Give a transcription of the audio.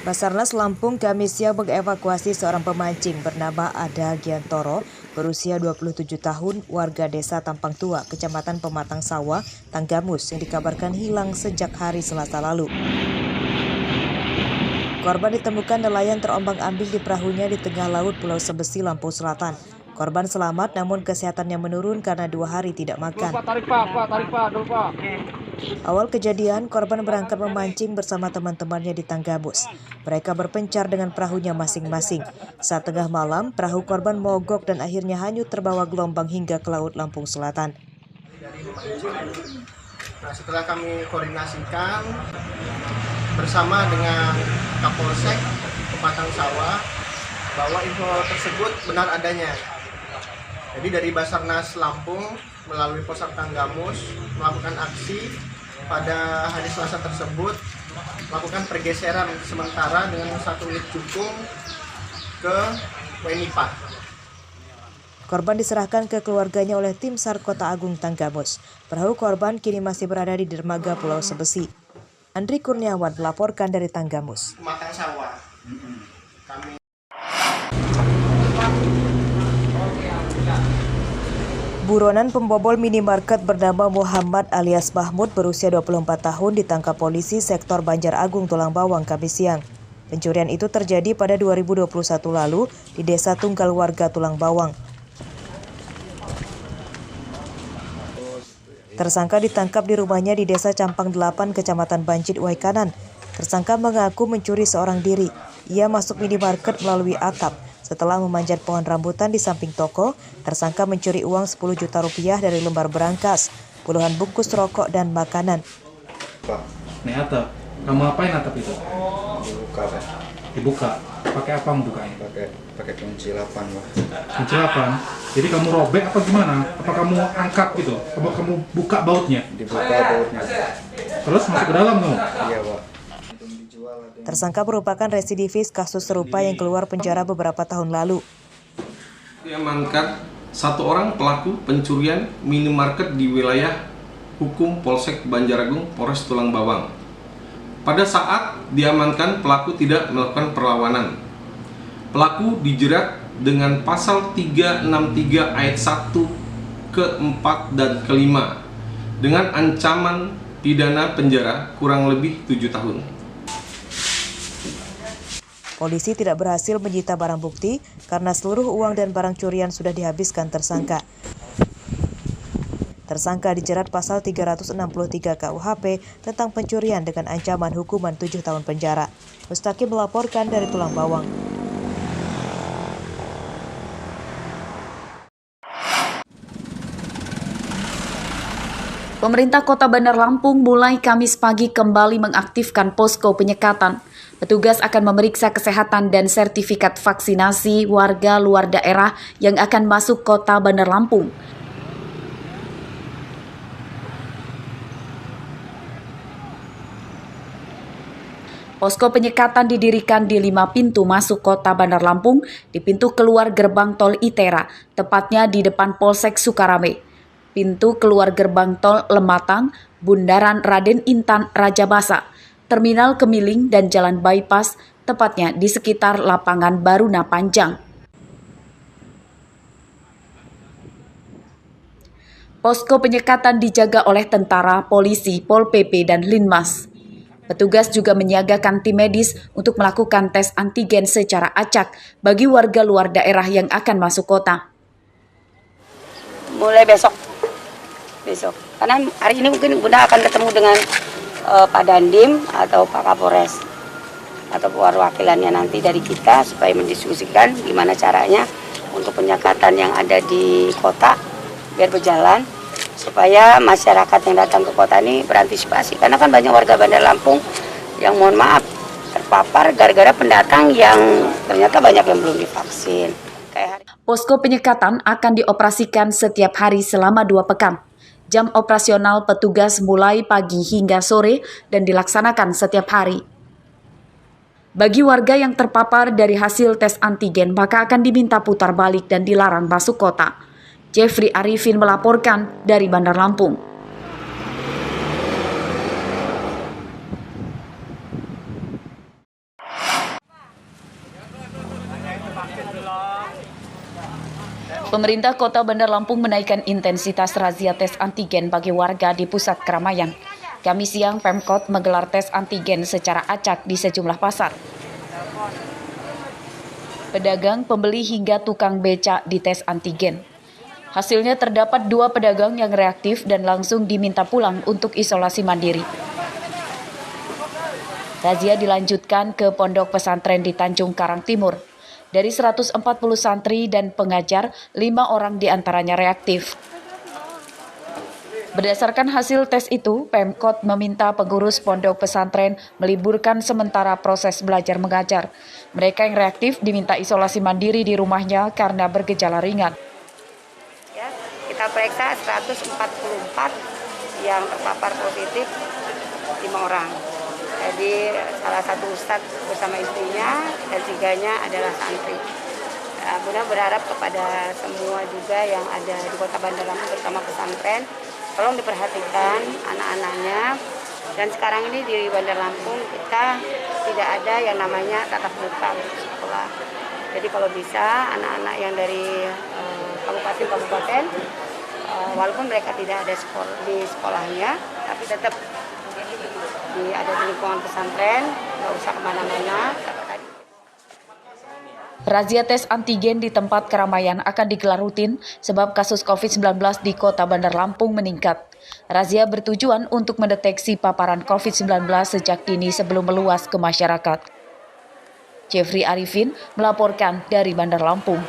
Basarnas Lampung Kamis siang mengevakuasi seorang pemancing bernama Ada Giantoro berusia 27 tahun warga desa Tampang Tua, Kecamatan Pematang Sawah, Tanggamus yang dikabarkan hilang sejak hari Selasa lalu. Korban ditemukan nelayan terombang-ambing di perahunya di tengah laut Pulau Sebesi, Lampung Selatan. Korban selamat namun kesehatannya menurun karena 2 hari tidak makan. Awal kejadian, korban berangkat memancing bersama teman-temannya di Tanggamus. Mereka berpencar dengan perahunya masing-masing. Saat tengah malam, perahu korban mogok dan akhirnya hanyut terbawa gelombang hingga ke laut Lampung Selatan. Nah, setelah kami koordinasikan bersama dengan Kapolsek Pematang Sawah bahwa info tersebut benar adanya. Jadi dari Basarnas Lampung melalui Posat Tanggamus melakukan aksi pada hari Selasa tersebut, melakukan pergeseran sementara dengan 1 unit cukung ke Wenipa. Korban diserahkan ke keluarganya oleh tim SAR Kota Agung Tanggamus. Perahu korban kini masih berada di dermaga Pulau Sebesi. Andri Kurniawan melaporkan dari Tanggamus. Pematang Sawah. Buronan pembobol minimarket bernama Muhammad alias Mahmud berusia 24 tahun ditangkap polisi sektor Banjar Agung Tulang Bawang Kamis siang. Pencurian itu terjadi pada 2021 lalu di Desa Tunggal Warga Tulang Bawang. Tersangka ditangkap di rumahnya di Desa Campang 8, Kecamatan Banjit, Waikanan. Tersangka mengaku mencuri seorang diri. Ia masuk minimarket melalui atap. Setelah memanjat pohon rambutan di samping toko, tersangka mencuri uang 10 juta rupiah dari lembar berangkas, puluhan bungkus rokok dan makanan. Pak, ini atap. Kamu apain atap itu? Dibuka, Pak. Dibuka. Pakai apa membukanya? Pakai kunci 8, Pak. Kunci 8. Jadi kamu robek apa gimana? Apa kamu angkat gitu? Apa kamu buka bautnya? Dibuka bautnya. Terus masuk ke dalam kamu? Iya, Pak. Tersangka merupakan residivis kasus serupa yang keluar penjara beberapa tahun lalu. Diamankan 1 orang pelaku pencurian minimarket di wilayah hukum Polsek Banjaragung, Polres Tulang Bawang. Pada saat diamankan, pelaku tidak melakukan perlawanan. Pelaku dijerat dengan pasal 363 ayat 1 ke-4 dan ke-5 dengan ancaman pidana penjara kurang lebih 7 tahun. Polisi tidak berhasil menyita barang bukti karena seluruh uang dan barang curian sudah dihabiskan tersangka. Tersangka dijerat pasal 363 KUHP tentang pencurian dengan ancaman hukuman 7 tahun penjara. Mustaqim melaporkan dari Tulang Bawang. Pemerintah Kota Bandar Lampung mulai Kamis pagi kembali mengaktifkan posko penyekatan. Petugas akan memeriksa kesehatan dan sertifikat vaksinasi warga luar daerah yang akan masuk Kota Bandar Lampung. Posko penyekatan didirikan di 5 pintu masuk Kota Bandar Lampung, di pintu keluar gerbang tol Itera, tepatnya di depan Polsek Sukarame. Pintu keluar gerbang tol Lematang, Bundaran Raden Intan Rajabasa, Terminal Kemiling dan Jalan Bypass, tepatnya di sekitar lapangan Baruna Panjang. Posko penyekatan dijaga oleh tentara, polisi, Pol PP, dan Linmas. Petugas juga menyiagakan tim medis untuk melakukan tes antigen secara acak bagi warga luar daerah yang akan masuk kota. Mulai besok. Karena hari ini mungkin Bunda akan ketemu dengan Pak Dandim atau Pak Kapolres atau perwakilannya nanti dari kita supaya mendiskusikan gimana caranya untuk penyekatan yang ada di kota biar berjalan supaya masyarakat yang datang ke kota ini berantisipasi, karena kan banyak warga Bandar Lampung yang mohon maaf terpapar gara-gara pendatang yang ternyata banyak yang belum divaksin. Posko penyekatan akan dioperasikan setiap hari selama 2 pekan. Jam operasional petugas mulai pagi hingga sore dan dilaksanakan setiap hari. Bagi warga yang terpapar dari hasil tes antigen, maka akan diminta putar balik dan dilarang masuk kota. Jeffrey Arifin melaporkan dari Bandar Lampung. Pemerintah Kota Bandar Lampung menaikkan intensitas razia tes antigen bagi warga di pusat keramaian. Kamis siang, Pemkot menggelar tes antigen secara acak di sejumlah pasar. Pedagang, pembeli hingga tukang becak dites antigen. Hasilnya terdapat 2 pedagang yang reaktif dan langsung diminta pulang untuk isolasi mandiri. Razia dilanjutkan ke pondok pesantren di Tanjung Karang Timur. Dari 140 santri dan pengajar, 5 orang diantaranya reaktif. Berdasarkan hasil tes itu, Pemkot meminta pengurus pondok pesantren meliburkan sementara proses belajar mengajar. Mereka yang reaktif diminta isolasi mandiri di rumahnya karena bergejala ringan. Ya, kita periksa 144 yang terpapar positif 5 orang. Jadi salah satu ustadz bersama istrinya dan 3-nya adalah santri. Bunda berharap kepada semua juga yang ada di Kota Bandar Lampung bersama pesantren, tolong diperhatikan anak-anaknya. Dan sekarang ini di Bandar Lampung kita tidak ada yang namanya tatap muka untuk sekolah. Jadi kalau bisa anak-anak yang dari kabupaten-kabupaten, walaupun mereka tidak ada di sekolahnya, tapi tetap ada di lingkungan pesantren, nggak usah kemana-mana. Razia tes antigen di tempat keramaian akan digelar rutin sebab kasus COVID-19 di Kota Bandar Lampung meningkat. Razia bertujuan untuk mendeteksi paparan COVID-19 sejak dini sebelum meluas ke masyarakat. Jeffrey Arifin melaporkan dari Bandar Lampung.